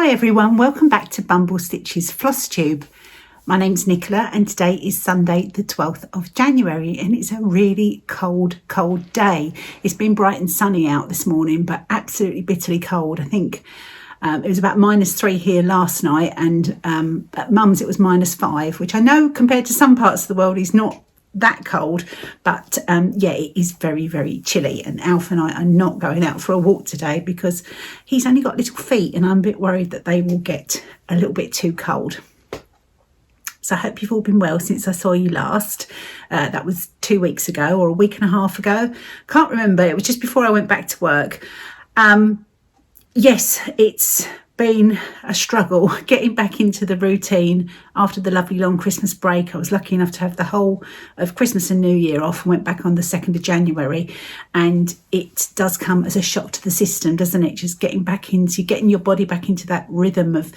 Hi everyone, welcome back to Bumble Stitch's Flosstube. My name's Nicola and today is Sunday the 12th of January and it's a really cold day. It's been bright and sunny out this morning but absolutely bitterly cold. I think it was about -3 here last night and at Mum's it was -5, which I know compared to some parts of the world is not that cold, but yeah, it is very chilly, and Alf and I are not going out for a walk today because he's only got little feet and I'm a bit worried that they will get a little bit too cold. So I hope you've all been well since I saw you last. That was 2 weeks ago or a week and a half ago, can't remember. It was just before I went back to work. Yes, it's been a struggle getting back into the routine after the lovely long Christmas break. I was lucky enough to have the whole of Christmas and New Year off and went back on the 2nd of January, and it does come as a shock to the system, doesn't it? Just getting your body back into that rhythm of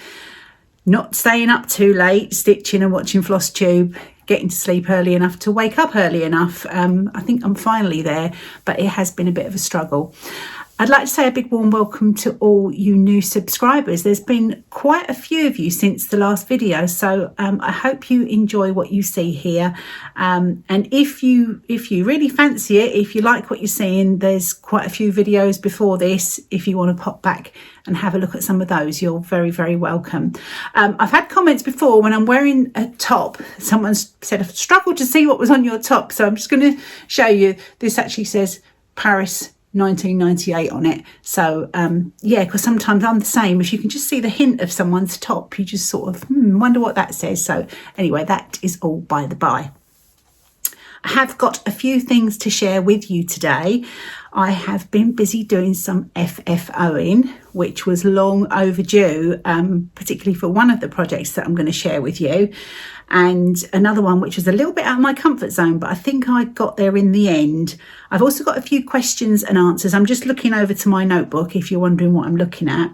not staying up too late stitching and watching Flosstube, getting to sleep early enough to wake up early enough. I think I'm finally there, but it has been a bit of a struggle. I'd like to say a big warm welcome to all you new subscribers. There's been quite a few of you since the last video, so I hope you enjoy what you see here. And if you really fancy it, if you like what you're seeing, there's quite a few videos before this. If you want to pop back and have a look at some of those, you're very welcome. I've had comments before when I'm wearing a top. Someone's said I've struggled to see what was on your top, so I'm just going to show you. This actually says Paris 1998 on it, so yeah, because sometimes I'm the same. If you can just see the hint of someone's top, you just sort of wonder what that says. So anyway, that is all by the by. I have got a few things to share with you today. I have been busy doing some FFOing, which was long overdue, particularly for one of the projects that I'm going to share with you, and another one which was a little bit out of my comfort zone, but I think I got there in the end. I've also got a few questions and answers. I'm just looking over to my notebook if you're wondering what I'm looking at.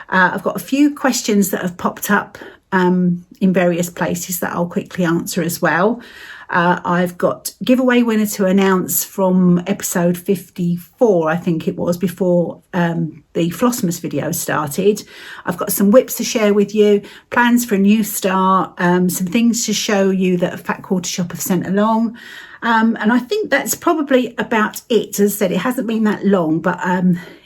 I've got a few questions that have popped up in various places that I'll quickly answer as well. I've got giveaway winner to announce from episode 54, I think it was, before the Flosstubes video started. I've got some whips to share with you, plans for a new start, some things to show you that a Fat Quarter Shop have sent along. And I think that's probably about it. As I said, it hasn't been that long, but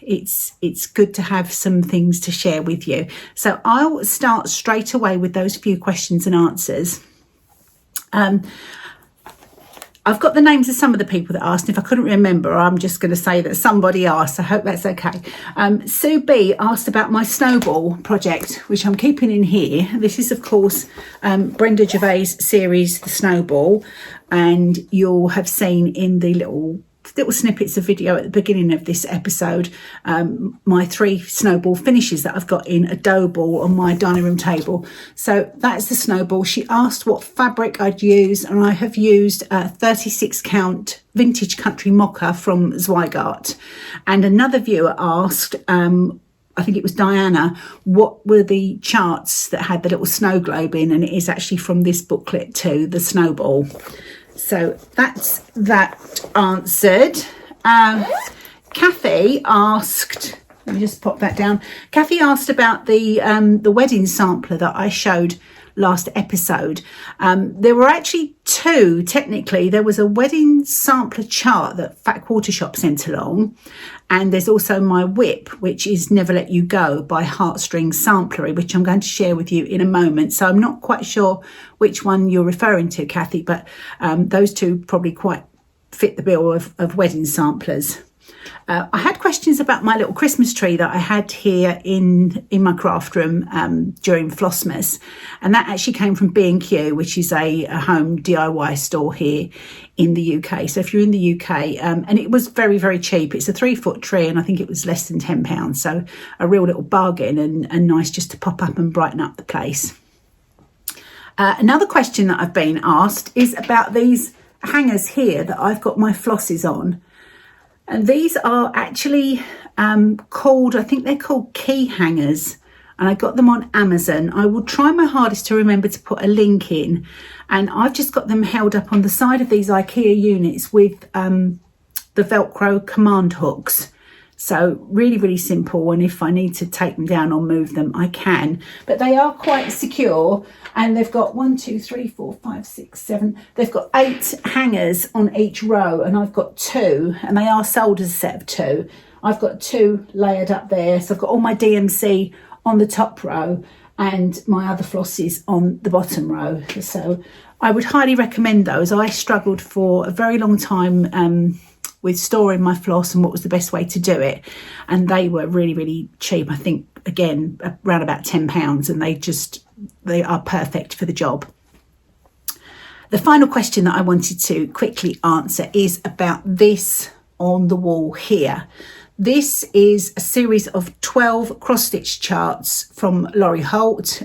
it's good to have some things to share with you. So I'll start straight away with those few questions and answers. I've got the names of some of the people that asked. If I couldn't remember, I'm just going to say that somebody asked. I hope that's okay. Sue B asked about my snowball project, which I'm keeping in here. This is, of course, Brenda Gervais' series, The Snowball, and you'll have seen in the little snippets of video at the beginning of this episode my 3 snowball finishes that I've got in a dough ball on my dining room table. So that's the snowball. She asked what fabric I'd use, and I have used a 36 count vintage country mocha from Zweigart. And another viewer asked, I think it was Diana, what were the charts that had the little snow globe in, and it is actually from this booklet too, The Snowball. So that's that answered. Kathy asked, let me just pop that down. Kathy asked about the wedding sampler that I showed last episode. There were actually 2, technically. There was a wedding sampler chart that Fat Quarter Shop sent along, and there's also my whip, which is Never Let You Go by Heartstrings Samplery, which I'm going to share with you in a moment. So I'm not quite sure which one you're referring to, Kathy, but those 2 probably quite fit the bill of wedding samplers. I had questions about my little Christmas tree that I had here in my craft room during Flosstubes, and that actually came from B&Q, which is a home DIY store here in the UK. So if you're in the UK, and it was very cheap. It's a 3-foot tree, and I think it was less than £10. So a real little bargain, and nice just to pop up and brighten up the place. Another question that I've been asked is about these hangers here that I've got my flosses on. And these are actually called, I think they're called key hangers, and I got them on Amazon. I will try my hardest to remember to put a link in, and I've just got them held up on the side of these IKEA units with the Velcro command hooks. So really, really simple. And if I need to take them down or move them, I can. But they are quite secure. And they've got 1, 2, 3, 4, 5, 6, 7. They've got 8 hangers on each row. And I've got 2. And they are sold as a set of 2. I've got 2 layered up there. So I've got all my DMC on the top row and my other flosses on the bottom row. So I would highly recommend those. I struggled for a very long time with storing my floss and what was the best way to do it. And they were really, really cheap. I think, again, around about £10, and they are perfect for the job. The final question that I wanted to quickly answer is about this on the wall here. This is a series of 12 cross-stitch charts from Laurie Holt,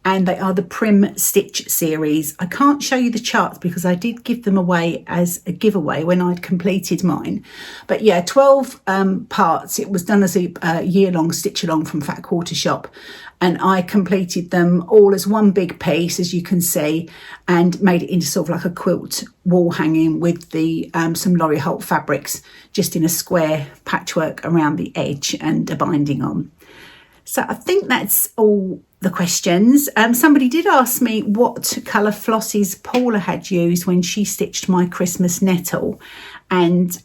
and they are the Prim Stitch series. I can't show you the charts because I did give them away as a giveaway when I'd completed mine. But yeah, 12 parts. It was done as a year-long stitch-along from Fat Quarter Shop. And I completed them all as one big piece, as you can see, and made it into sort of like a quilt wall hanging with the some Laurie Holt fabrics, just in a square patchwork around the edge and a binding on. So I think that's all the questions. Somebody did ask me what colour flosses Paula had used when she stitched my Christmas nettle, and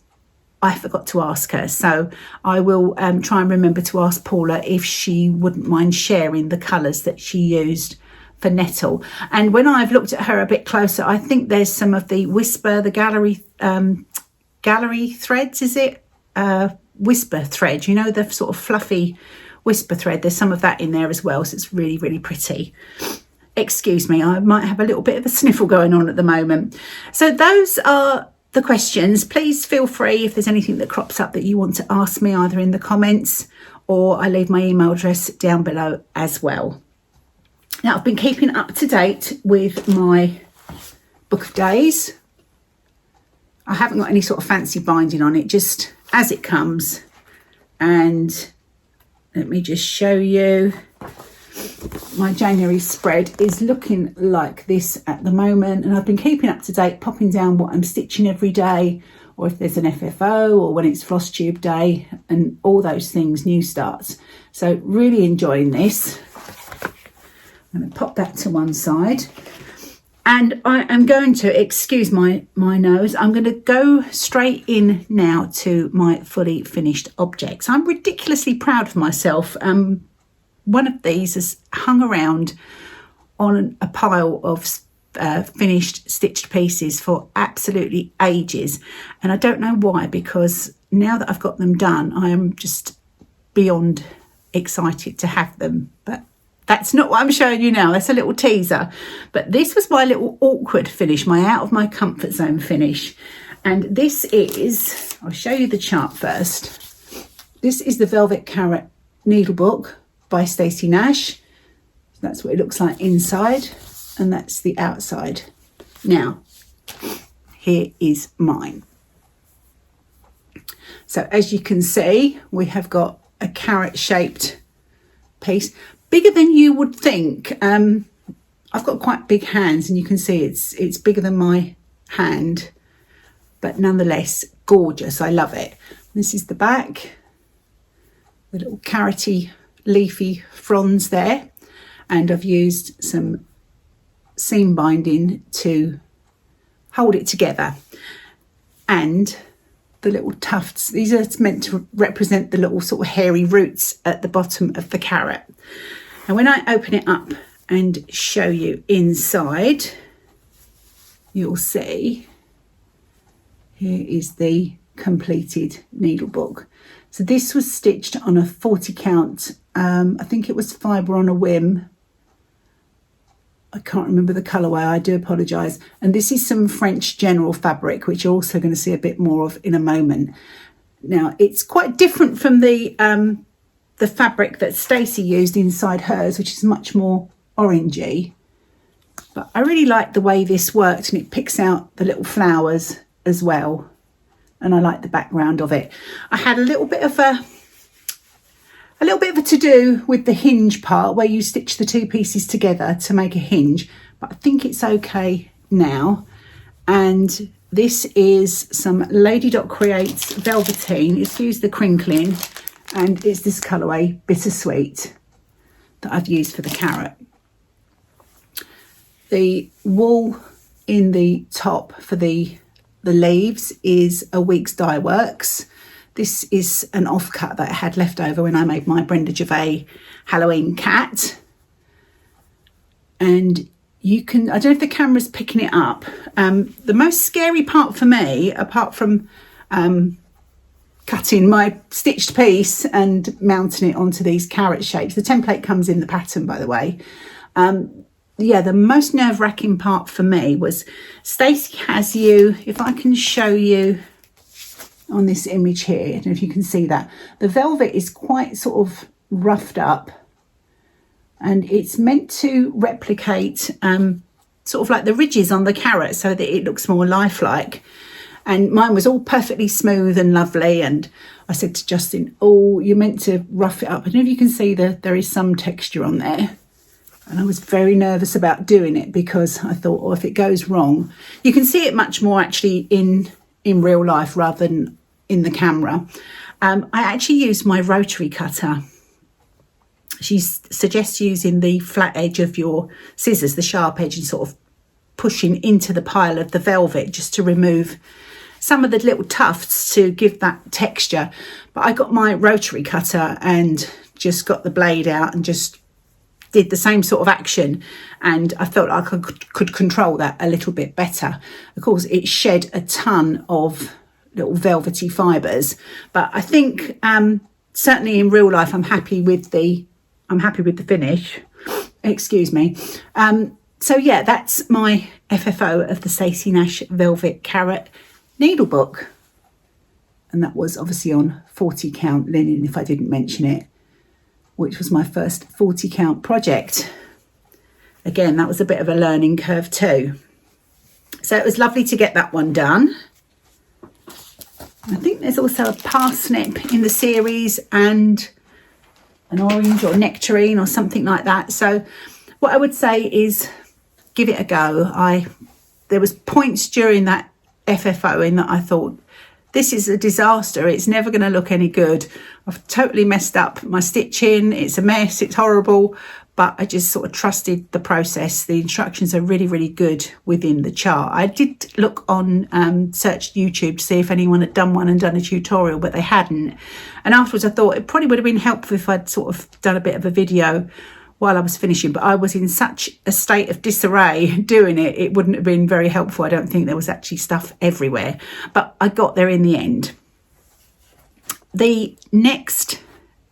I forgot to ask her, so I will try and remember to ask Paula if she wouldn't mind sharing the colours that she used for nettle. And when I've looked at her a bit closer, I think there's some of the Whisper, the gallery threads, is it? Whisper thread, you know, the sort of fluffy Whisper thread. There's some of that in there as well, so it's really, really pretty. Excuse me, I might have a little bit of a sniffle going on at the moment. So those are the questions. Please feel free if there's anything that crops up that you want to ask me, either in the comments or I leave my email address down below as well. Now, I've been keeping up to date with my book of days. I haven't got any sort of fancy binding on it, just as it comes. And let me just show you. My January spread is looking like this at the moment, and I've been keeping up to date, popping down what I'm stitching every day, or if there's an FFO, or when it's Flosstube day, and all those things, new starts. So really enjoying this. I'm going to pop that to one side, and I am going to, excuse my nose, I'm going to go straight in now to my fully finished objects. I'm ridiculously proud of myself. One of these has hung around on a pile of finished stitched pieces for absolutely ages. And I don't know why, because now that I've got them done, I am just beyond excited to have them. But that's not what I'm showing you now. That's a little teaser. But this was my little awkward finish, my out of my comfort zone finish. And this is, I'll show you the chart first. This is the Velvet Carrot Needlebook by Stacey Nash. That's what it looks like inside, and that's the outside. Now, here is mine. So as you can see, we have got a carrot shaped piece, bigger than you would think. I've got quite big hands, and you can see it's bigger than my hand, but nonetheless gorgeous. I love it. This is the back, the little carroty leafy fronds there, and I've used some seam binding to hold it together, and the little tufts, these are meant to represent the little sort of hairy roots at the bottom of the carrot. And when I open it up and show you inside, you'll see here is the completed needlebook. So this was stitched on a 40 count. I think it was fibre on a whim. I can't remember the colourway, I do apologise. And this is some French General fabric, which you're also going to see a bit more of in a moment. Now, it's quite different from the fabric that Stacey used inside hers, which is much more orangey. But I really like the way this worked, and it picks out the little flowers as well. And I like the background of it. I had a little bit of a to-do with the hinge part, where you stitch the two pieces together to make a hinge, but I think it's okay now. And This is some Lady Dot Creates velveteen. It's used the crinkling, and it's this colourway Bittersweet that I've used for the carrot. The wool in the top for the leaves is a Weeks Dye Works. This is an offcut that I had left over when I made my Brenda Gervais Halloween cat. And you can, I don't know if the camera's picking it up. The most scary part for me, apart from cutting my stitched piece and mounting it onto these carrot shapes. The template comes in the pattern, by the way. Yeah, the most nerve-wracking part for me was Stacey has you, if I can show you on this image here, I don't know if you can see that. The velvet is quite sort of roughed up, and it's meant to replicate sort of like the ridges on the carrot so that it looks more lifelike. And mine was all perfectly smooth and lovely, and I said to Justin, oh, you're meant to rough it up. I don't know if you can see that there is some texture on there. And I was very nervous about doing it because I thought, oh, if it goes wrong, you can see it much more actually in real life rather than in the camera. I actually used my rotary cutter. She suggests using the flat edge of your scissors, the sharp edge, and sort of pushing into the pile of the velvet just to remove some of the little tufts to give that texture. But I got my rotary cutter and just got the blade out and just did the same sort of action, and I felt like I could control that a little bit better. Of course, it shed a ton of little velvety fibres, but I think certainly in real life I'm happy with the finish. Excuse me. So yeah, that's my FFO of the Stacey Nash Velvet Carrot Needlebook, and that was obviously on 40 count linen, if I didn't mention it, which was my first 40 count project. Again, that was a bit of a learning curve too. So it was lovely to get that one done. I think there's also a parsnip in the series and an orange or nectarine or something like that. So what I would say is give it a go. There was points during that FFO in that I thought, this is a disaster. It's never going to look any good. I've totally messed up my stitching. It's a mess. It's horrible. But I just sort of trusted the process. The instructions are really, really good within the chart. I did look on, searched YouTube to see if anyone had done one and done a tutorial, but they hadn't. And afterwards I thought it probably would have been helpful if I'd sort of done a bit of a video while I was finishing, but I was in such a state of disarray doing it, it wouldn't have been very helpful. I don't think there was actually stuff everywhere, but I got there in the end. The next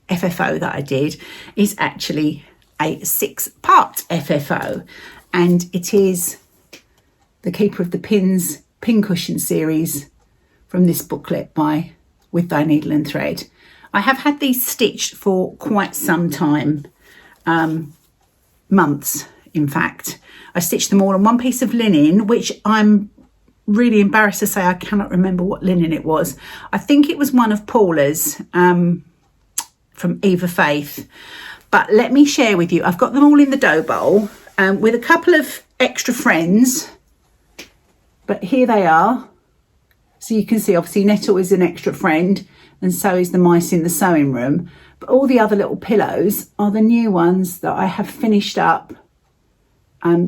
FFO that I did is actually a 6-part FFO, and it is the Keeper of the Pins Pincushion series from this booklet by With Thy Needle and Thread. I have had these stitched for quite some time. Months, in fact. I stitched them all on one piece of linen, which I'm really embarrassed to say I cannot remember what linen it was. I think it was one of Paula's from Eva Faith. But let me share with you, I've got them all in the dough bowl with a couple of extra friends, but here they are. So you can see obviously Nettle is an extra friend, and so is the mice in the sewing room. But all the other little pillows are the new ones that I have finished up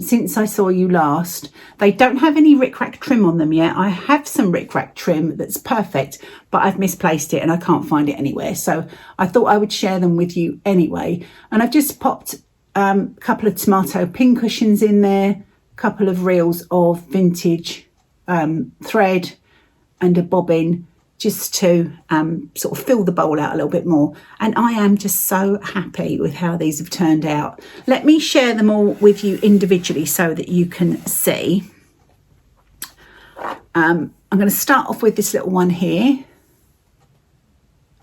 since I saw you last. They don't have any rickrack trim on them yet. I have some rickrack trim that's perfect, but I've misplaced it and I can't find it anywhere. So I thought I would share them with you anyway. And I've just popped a couple of tomato pincushions in there, a couple of reels of vintage thread and a bobbin, just to sort of fill the bowl out a little bit more. And I am just so happy with how these have turned out. Let me share them all with you individually so that you can see. I'm going to start off with this little one here.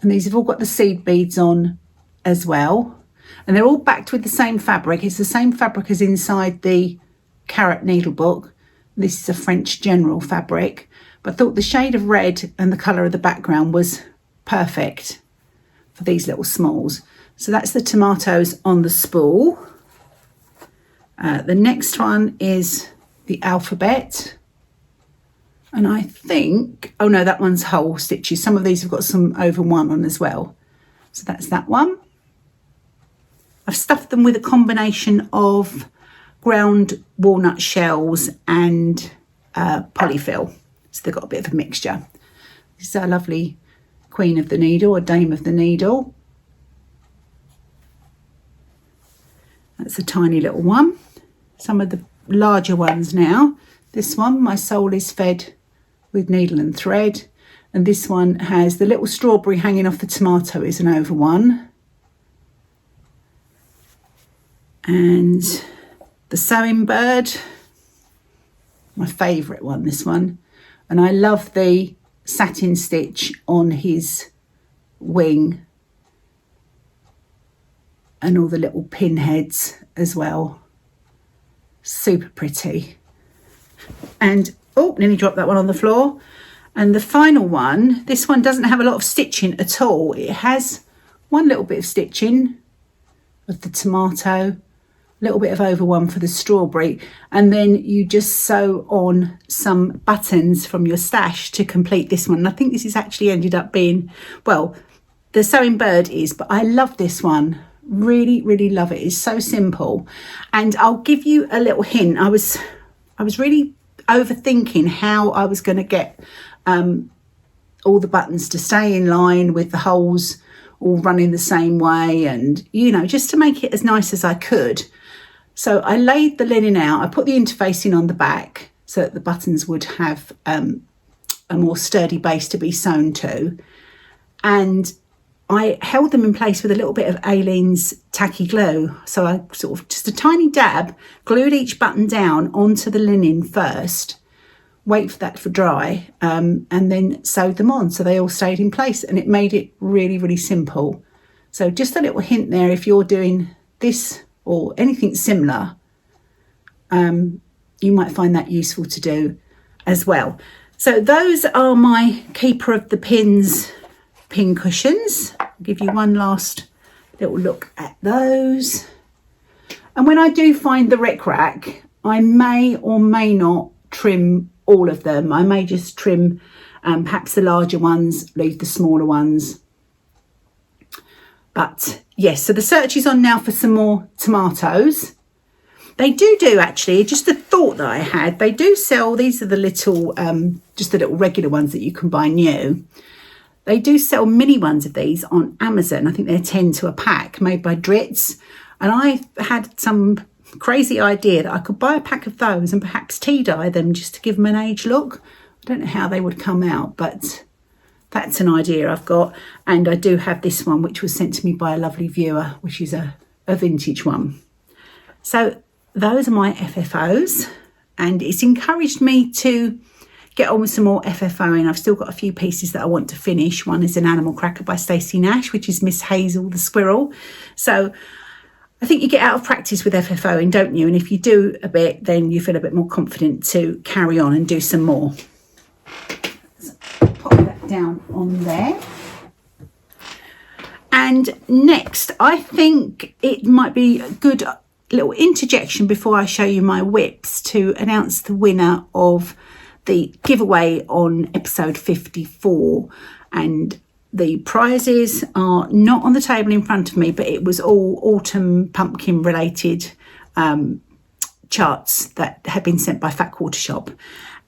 And these have all got the seed beads on as well. And they're all backed with the same fabric. It's the same fabric as inside the Carrot Needle book. This is a French General fabric. But I thought the shade of red and the colour of the background was perfect for these little smalls. So that's the tomatoes on the spool. The next one is the alphabet. And I think, oh no, that one's whole stitches. Some of these have got some over one on as well. So that's that one. I've stuffed them with a combination of ground walnut shells and polyfill. So they've got a bit of a mixture. This is our lovely Queen of the Needle, or Dame of the Needle. That's a tiny little one. Some of the larger ones now. This one, My Soul is Fed with Needle and Thread. And this one has the little strawberry hanging off the tomato is an over one. And the Sewing Bird, my favourite one, this one. And I love the satin stitch on his wing and all the little pinheads as well. Super pretty. And oh, nearly dropped that one on the floor. And the final one, this one doesn't have a lot of stitching at all. It has one little bit of stitching of the tomato, a little bit of over one for the strawberry, and then you just sew on some buttons from your stash to complete this one. And I think this has actually ended up being, well, the Sewing Bird is, but I love this one. Really, really love it. It's so simple. And I'll give you a little hint. I was really overthinking how I was going to get all the buttons to stay in line with the holes all running the same way, and you know, just to make it as nice as I could. So I laid the linen out. I put the interfacing on the back so that the buttons would have a more sturdy base to be sewn to, and I held them in place with a little bit of Aileen's tacky glue. So I sort of just a tiny dab, glued each button down onto the linen first, wait for that to dry, and then sewed them on so they all stayed in place, and it made it really, really simple. So just a little hint there, if you're doing this or anything similar, you might find that useful to do as well. So those are my Keeper of the Pins pin cushions. I'll give you one last little look at those. And when I do find the rec rack, I may or may not trim all of them. I may just trim perhaps the larger ones, leave the smaller ones. But yes, so the search is on now for some more tomatoes. They do actually, just a thought that I had, they do sell, these are the little, just the little regular ones that you can buy new. They do sell mini ones of these on Amazon. I think they're 10 to a pack, made by Dritz. And I had some crazy idea that I could buy a pack of those and perhaps tea dye them just to give them an age look. I don't know how they would come out, but that's an idea I've got. And I do have this one, which was sent to me by a lovely viewer, which is a vintage one. So those are my FFOs, and it's encouraged me to get on with some more FFOing. I've still got a few pieces that I want to finish. One is an Animal Cracker by Stacey Nash, which is Miss Hazel the squirrel. So I think you get out of practice with FFOing, don't you? And if you do a bit, then you feel a bit more confident to carry on and do some more. So pop that down on there. And next, I think it might be a good little interjection before I show you my whips to announce the winner of the giveaway on episode 54. And the prizes are not on the table in front of me, but it was all autumn pumpkin related charts that had been sent by Fat Quarter Shop.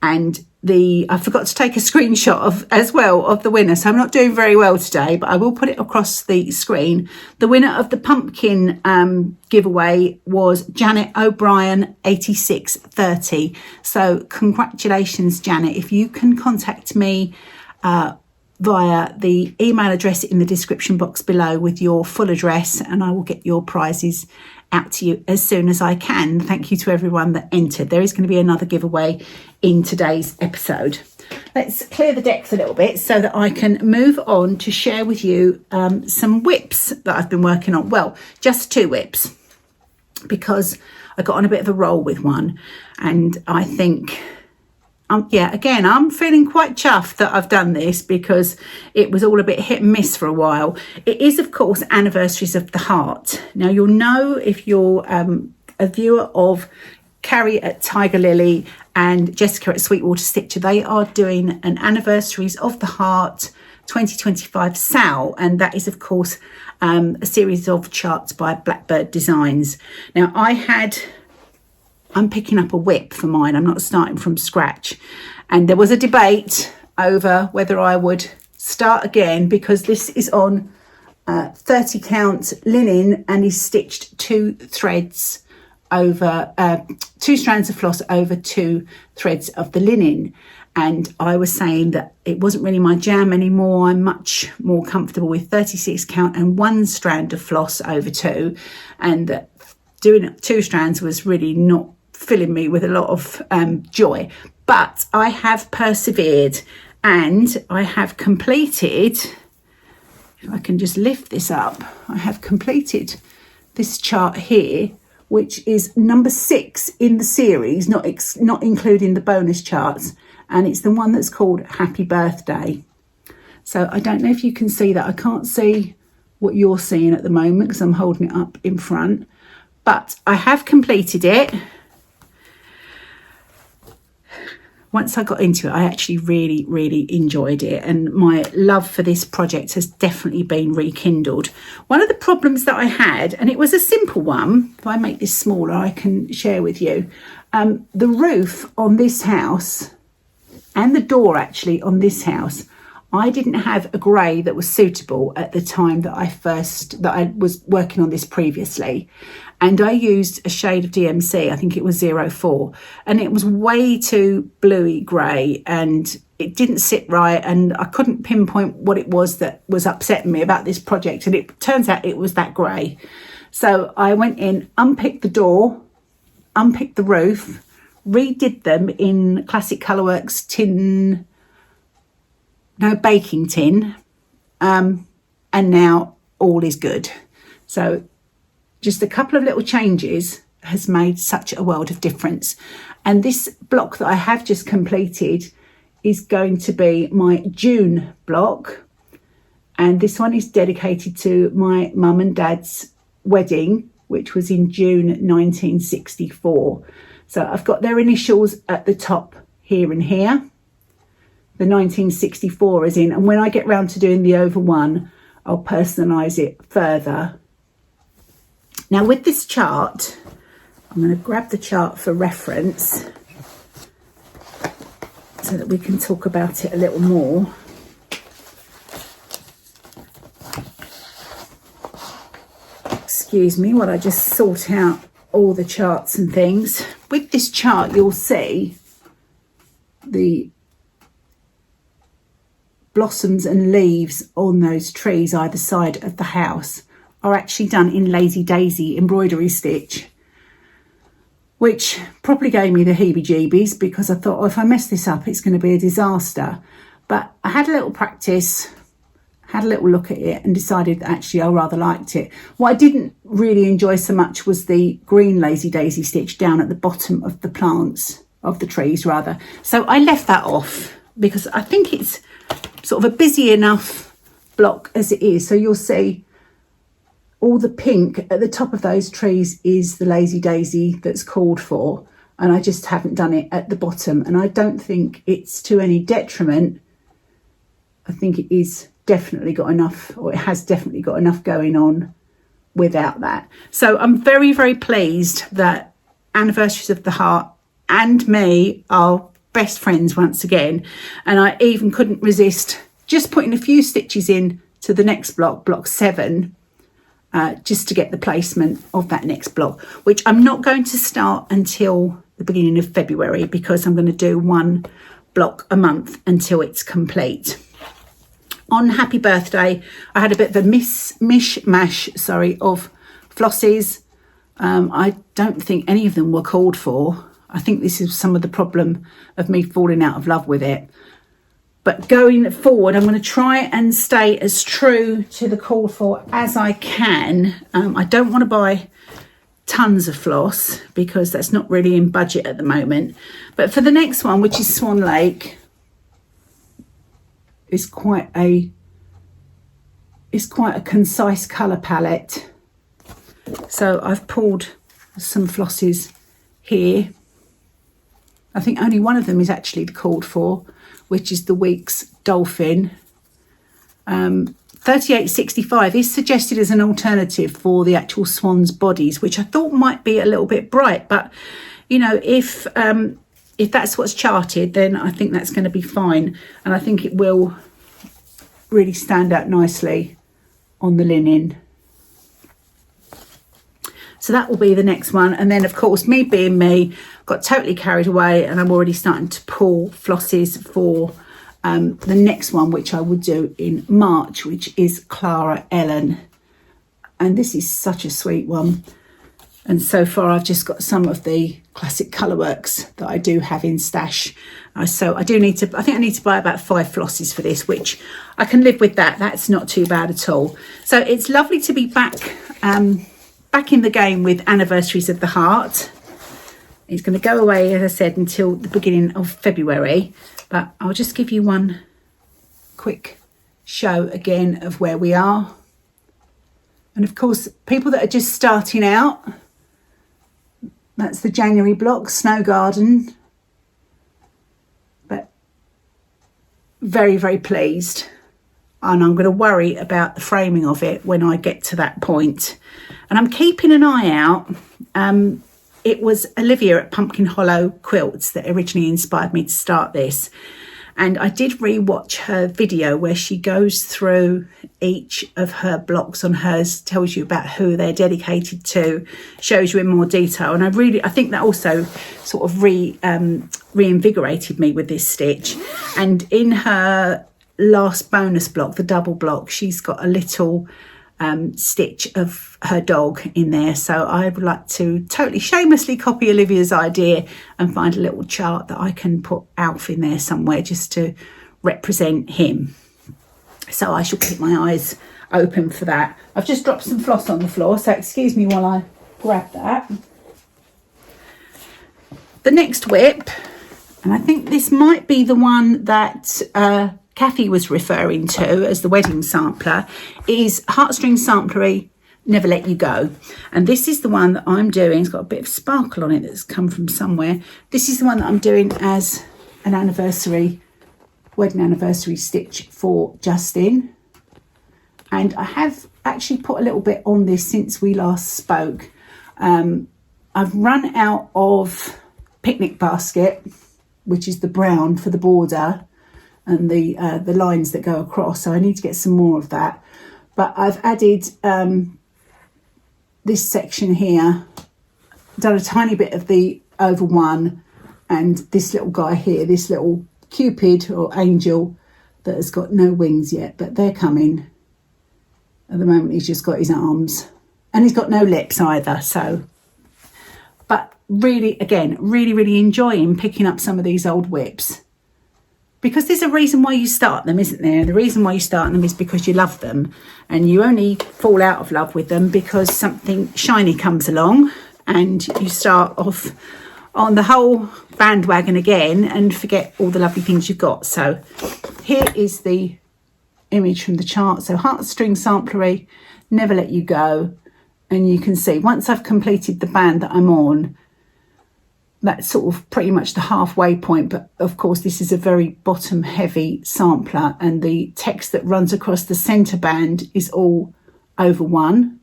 And I forgot to take a screenshot of the winner, so I'm not doing very well today, but I will put it across the screen. The winner of the pumpkin giveaway was Janet O'Brien 8630. So congratulations, Janet. If you can contact me via the email address in the description box below with your full address, and I will get your prizes out to you as soon as I can. Thank you to everyone that entered. There is going to be another giveaway in today's episode. Let's clear the decks a little bit so that I can move on to share with you some whips that I've been working on. Well, just 2 whips, because I got on a bit of a roll with one, and I think again, I'm feeling quite chuffed that I've done this, because it was all a bit hit and miss for a while. It is, of course, Anniversaries of the Heart. Now, you'll know if you're a viewer of Carrie at Tiger Lily and Jessica at Sweetwater Stitcher. They are doing an Anniversaries of the Heart 2025 sale, and that is of course a series of charts by Blackbird Designs. Now I'm picking up a whip for mine. I'm not starting from scratch, and there was a debate over whether I would start again, because this is on 30 count linen and is stitched 2 threads over 2 strands of floss over 2 threads of the linen. And I was saying that it wasn't really my jam anymore. I'm much more comfortable with 36 count and 1 strand of floss over 2, and that doing 2 strands was really not filling me with a lot of joy. But I have persevered, and I have completed, if I can just lift this up, I have completed this chart here, which is number 6 in the series, not including the bonus charts, and it's the one that's called Happy Birthday. So I don't know if you can see that. I can't see what you're seeing at the moment because I'm holding it up in front, but I have completed it. Once I got into it, I actually really enjoyed it, and my love for this project has definitely been rekindled. One of the problems that I had, and it was a simple one, if I make this smaller I can share with you, the roof on this house and the door actually on this house, I didn't have a grey that was suitable at the time that I was working on this previously. And I used a shade of DMC, I think it was 04, and it was way too bluey grey, and it didn't sit right, and I couldn't pinpoint what it was that was upsetting me about this project, and it turns out it was that grey. So I went in, unpicked the door, unpicked the roof, redid them in Classic Colourworks baking tin, and now all is good. So just a couple of little changes has made such a world of difference. And this block that I have just completed is going to be my June block, and this one is dedicated to my mum and dad's wedding, which was in June 1964. So I've got their initials at the top here and here. The 1964 is in, and when I get round to doing the over one, I'll personalise it further. Now with this chart, I'm going to grab the chart for reference so that we can talk about it a little more. Excuse me while I just sort out all the charts and things. With this chart, you'll see the blossoms and leaves on those trees either side of the house are actually done in Lazy Daisy embroidery stitch, which probably gave me the heebie-jeebies, because I thought, oh, if I mess this up it's going to be a disaster. But I had a little practice, had a little look at it, and decided that actually I rather liked it. What I didn't really enjoy so much was the green Lazy Daisy stitch down at the bottom of the plants, of the trees rather. So I left that off because I think it's sort of a busy enough block as it is. So you'll see all the pink at the top of those trees is the Lazy Daisy that's called for, and I just haven't done it at the bottom, and I don't think it's to any detriment. I think it is definitely got enough, or it has definitely got enough going on without that. So I'm very pleased that Anniversaries of the Heart and me are best friends once again, and I even couldn't resist just putting a few stitches in to the next block, block 7, just to get the placement of that next block, which I'm not going to start until the beginning of February, because I'm going to do 1 block a month until it's complete. On Happy Birthday, I had a bit of a mishmash of flosses. I don't think any of them were called for. I think this is some of the problem of me falling out of love with it. But going forward, I'm going to try and stay as true to the call for as I can. I don't want to buy tons of floss because that's not really in budget at the moment. But for the next one, which is Swan Lake, is quite a concise colour palette. So I've pulled some flosses here. I think only one of them is actually called for, which is the Weeks Dolphin. 38.65 is suggested as an alternative for the actual swans' bodies, which I thought might be a little bit bright, but you know, if that's what's charted, then I think that's going to be fine, and I think it will really stand out nicely on the linen. So that will be the next one. And then of course, me being me, got totally carried away, and I'm already starting to pull flosses for the next one, which I will do in March, which is Clara Ellen. And this is such a sweet one. And so far I've just got some of the classic Colourworks that I do have in stash. So I think I need to buy about 5 flosses for this, which I can live with that. That's not too bad at all. So it's lovely to be back in the game with Anniversaries of the Heart. It's going to go away, as I said, until the beginning of February. But I'll just give you one quick show again of where we are. And of course, people that are just starting out, that's the January block, Snow Garden. But very, very pleased. And I'm going to worry about the framing of it when I get to that point. And I'm keeping an eye out. It was Olivia at Pumpkin Hollow Quilts that originally inspired me to start this. And I did rewatch her video where she goes through each of her blocks on hers, tells you about who they're dedicated to, shows you in more detail. And I think that also sort of reinvigorated me with this stitch. And in her last bonus block, the double block, she's got a little stitch of her dog in there. So I would like to totally shamelessly copy Olivia's idea and find a little chart that I can put Alf in there somewhere just to represent him. So I shall keep my eyes open for that. I've just dropped some floss on the floor, so excuse me while I grab that. The next whip, and I think this might be the one that Kathy was referring to as the wedding sampler, is Heartstring Samplery Never Let You Go. And this is the one that I'm doing. It's got a bit of sparkle on it that's come from somewhere. This is the one that I'm doing as an wedding anniversary stitch for Justin. And I have actually put a little bit on this since we last spoke. I've run out of picnic basket, which is the brown for the border and the lines that go across, so I need to get some more of that. But I've added this section here, done a tiny bit of the over one, and this little guy here, this little Cupid or angel that has got no wings yet, but they're coming. At the moment he's just got his arms, and he's got no lips either. So, but really, again, really enjoying picking up some of these old whips. Because there's a reason why you start them, isn't there? The reason why you start them is because you love them, and you only fall out of love with them because something shiny comes along and you start off on the whole bandwagon again and forget all the lovely things you've got. So here is the image from the chart. So Heartstring Samplery Never Let You Go. And you can see once I've completed the band that I'm on, that's sort of pretty much the halfway point. But of course, this is a very bottom heavy sampler, and the text that runs across the centre band is all over one,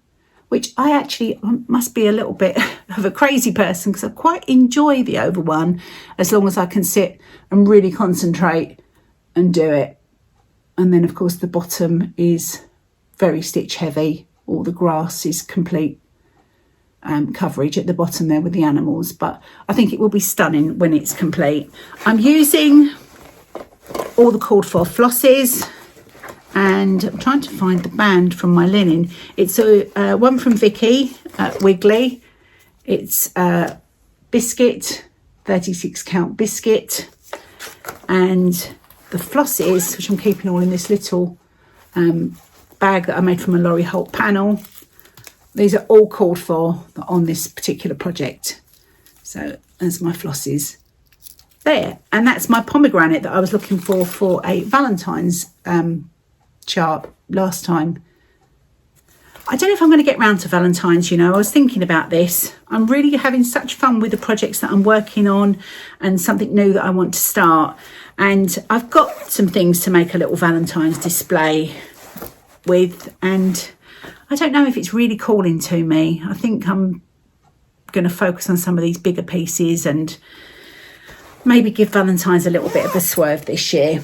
which I actually must be a little bit of a crazy person, because I quite enjoy the over one as long as I can sit and really concentrate and do it. And then of course the bottom is very stitch heavy. All the grass is complete coverage at the bottom there with the animals, but I think it will be stunning when it's complete. I'm using all the called for flosses, and I'm trying to find the band from my linen. It's a one from Vicky Wiggly. It's biscuit, 36 count biscuit, and the flosses, which I'm keeping all in this little bag that I made from a Laurie Holt panel. These are all called for on this particular project. So there's my flosses there. And that's my pomegranate that I was looking for a Valentine's chart last time. I don't know if I'm going to get round to Valentine's, you know. I was thinking about this. I'm really having such fun with the projects that I'm working on and something new that I want to start. And I've got some things to make a little Valentine's display with, and I don't know if it's really calling to me. I think I'm going to focus on some of these bigger pieces and maybe give Valentine's a little bit of a swerve this year.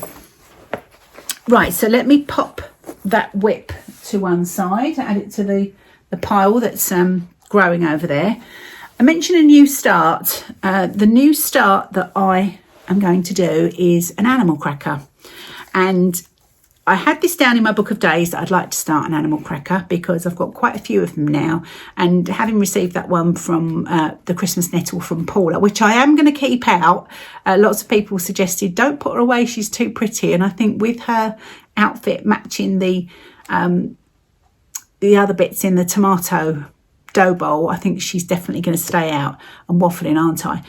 Right, so let me pop that whip to one side, add it to the pile that's growing over there. I mentioned a new start. The new start that I am going to do is an animal cracker, and I had this down in my book of days that I'd like to start an animal cracker because I've got quite a few of them now, and having received that one from the Christmas nettle from Paula, which I am going to keep out. Lots of people suggested don't put her away, she's too pretty, and I think with her outfit matching the other bits in the tomato dough bowl, I think she's definitely going to stay out. I'm waffling, aren't I?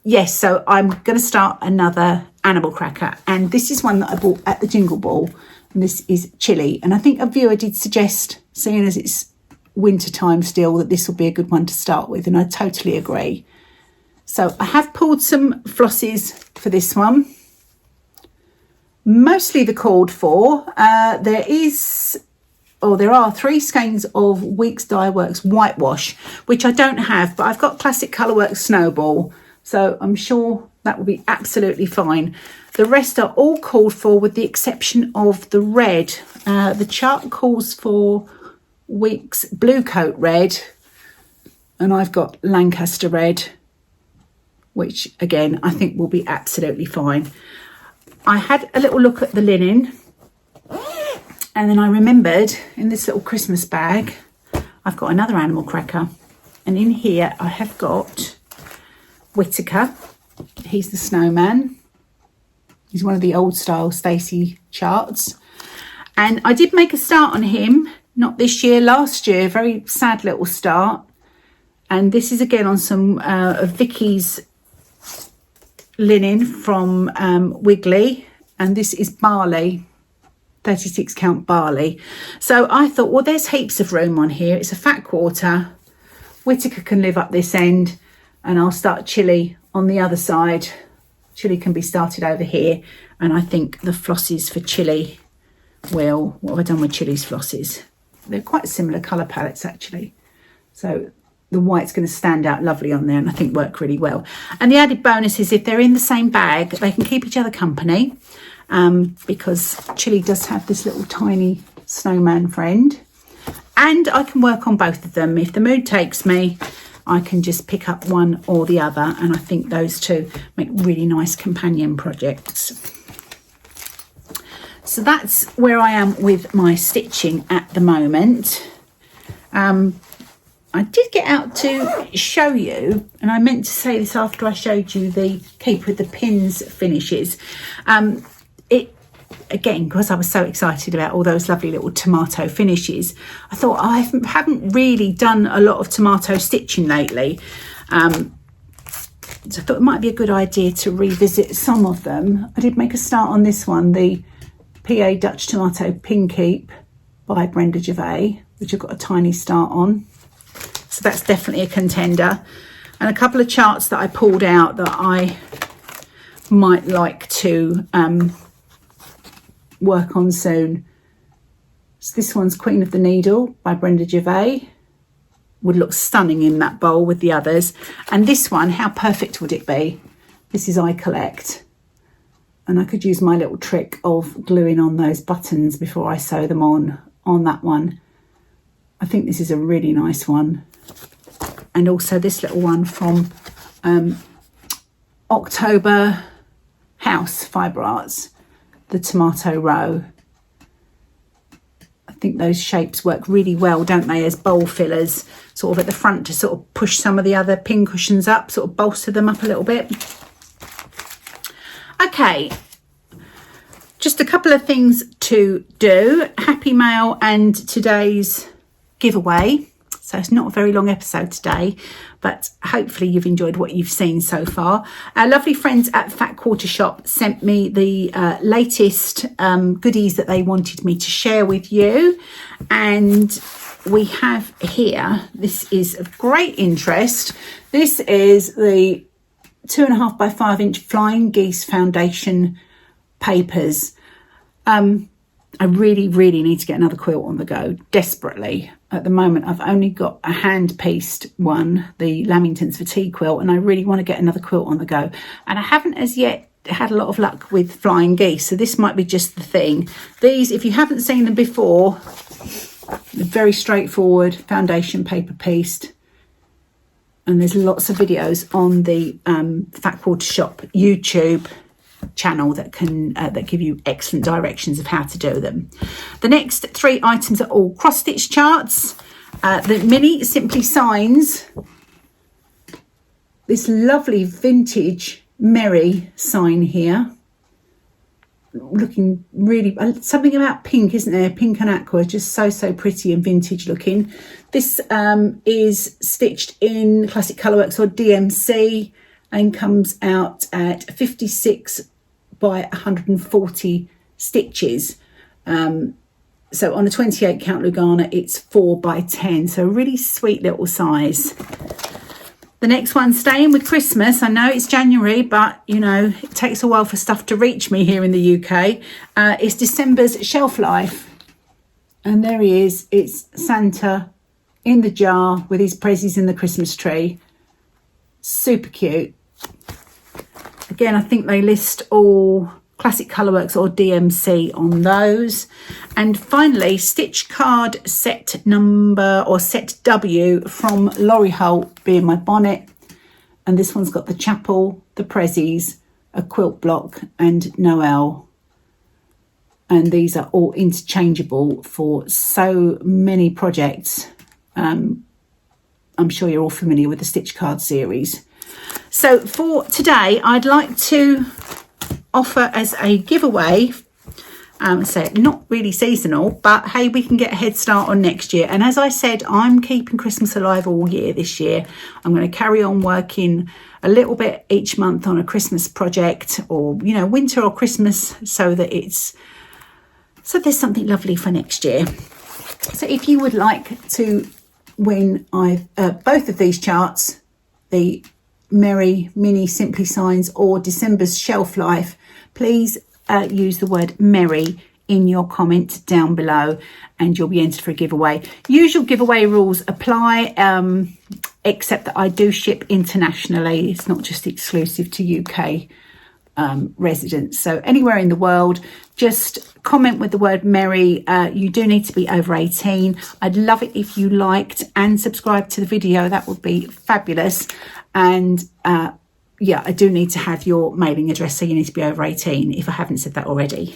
Yes, so I'm going to start another animal cracker, and this is one that I bought at the Jingle Ball, and this is chili. And I think a viewer did suggest, seeing as it's winter time still, that this will be a good one to start with, and I totally agree. So I have pulled some flosses for this one, mostly the called for. There are 3 skeins of Weeks Dye Works whitewash, which I don't have, but I've got classic Colourworks Snowball, so I'm sure that will be absolutely fine. The rest are all called for with the exception of the red. The chart calls for Weeks Blue Coat Red, and I've got Lancaster Red, which again I think will be absolutely fine. I had a little look at the linen, and then I remembered in this little Christmas bag, I've got another animal cracker. And in here I have got Whittaker. He's the snowman. He's one of the old style Stacey charts. And I did make a start on him, not this year, last year. Very sad little start. And this is again on some of Vicky's linen from Wiggly. And this is barley. 36 count barley. So I thought, well, there's heaps of room on here. It's a fat quarter. Whittaker can live up this end, and I'll start chili on the other side. Chili can be started over here, and I think the flosses for chili will, what have I done with chili's flosses? They're quite similar colour palettes actually. So the white's going to stand out lovely on there, and I think work really well. And the added bonus is if they're in the same bag, they can keep each other company. Because chili does have this little tiny snowman friend, and I can work on both of them. If the mood takes me, I can just pick up one or the other, and I think those two make really nice companion projects. So that's where I am with my stitching at the moment. I did get out to show you, and I meant to say this after I showed you the Keep with the Pins finishes. Again, because I was so excited about all those lovely little tomato finishes, I thought I haven't really done a lot of tomato stitching lately. So I thought it might be a good idea to revisit some of them. I did make a start on this one, the PA Dutch Tomato Pin Keep by Brenda Gervais, which I've got a tiny start on. So that's definitely a contender. And a couple of charts that I pulled out that I might like to work on soon. So this one's Queen of the Needle by Brenda Gervais. Would look stunning in that bowl with the others. And this one, how perfect would it be? This is I Collect. And I could use my little trick of gluing on those buttons before I sew them on that one. I think this is a really nice one. And also this little one from October House Fibre Arts, the Tomato Row. I think those shapes work really well, don't they, as bowl fillers, sort of at the front to sort of push some of the other pin cushions up, sort of bolster them up a little bit. Okay, just a couple of things to do. Happy Mail and today's giveaway. So it's not a very long episode today, but hopefully you've enjoyed what you've seen so far. Our lovely friends at Fat Quarter Shop sent me the latest goodies that they wanted me to share with you. And we have here, this is of great interest. This is the 2.5 by 5 inch Flying Geese foundation papers. I really need to get another quilt on the go, desperately. At the moment, I've only got a hand-pieced one, the Lamingtons Fatigue quilt, and I really want to get another quilt on the go. And I haven't as yet had a lot of luck with Flying Geese, so this might be just the thing. These, if you haven't seen them before, very straightforward foundation paper pieced. And there's lots of videos on the Fat Quarter Shop YouTube channel that can that give you excellent directions of how to do them. The next 3 items are all cross-stitch charts. The mini Simply Signs, this lovely vintage Merry sign here, looking really something about pink, isn't there? Pink and aqua, just so pretty and vintage looking. This is stitched in Classic Colourworks or DMC and comes out at 56 by 140 stitches. So on a 28 count Lugana, it's 4 by 10, so a really sweet little size. The next one, staying with Christmas. I know it's January, but you know, it takes a while for stuff to reach me here in the UK. It's December's Shelf Life. And there he is. It's Santa in the jar with his prezzies in the Christmas tree. Super cute. Again, I think they list all Classic Colourworks or DMC on those. And finally, Stitch Card set number or set W from Laurie Holt, Be In My Bonnet. And this one's got the chapel, the prezzies, a quilt block and Noel. And these are all interchangeable for so many projects. I'm sure you're all familiar with the Stitch Card series. So for today, I'd like to offer as a giveaway, so not really seasonal, but hey, we can get a head start on next year. And as I said, I'm keeping Christmas alive all year this year. I'm going to carry on working a little bit each month on a Christmas project, or you know, winter or Christmas, so there's something lovely for next year. So if you would like to win both of these charts, the Merry Mini Simply Signs or December's Shelf Life, please use the word Merry in your comment down below and you'll be entered for a giveaway. Usual giveaway rules apply, except that I do ship internationally. It's not just exclusive to UK residents. So anywhere in the world, just comment with the word Merry. You do need to be over 18. I'd love it if you liked and subscribed to the video. That would be fabulous. And yeah, I do need to have your mailing address, so you need to be over 18 if I haven't said that already.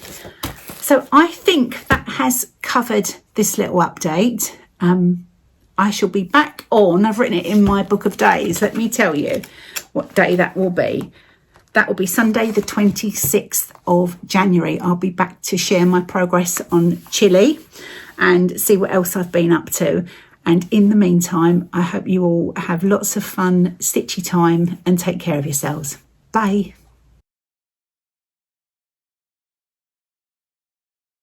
So I think that has covered this little update. I shall be back on, I've written it in my book of days, let me tell you what day that will be. That will be Sunday the 26th of January. I'll be back to share my progress on Chile and see what else I've been up to. And in the meantime, I hope you all have lots of fun, stitchy time and take care of yourselves. Bye.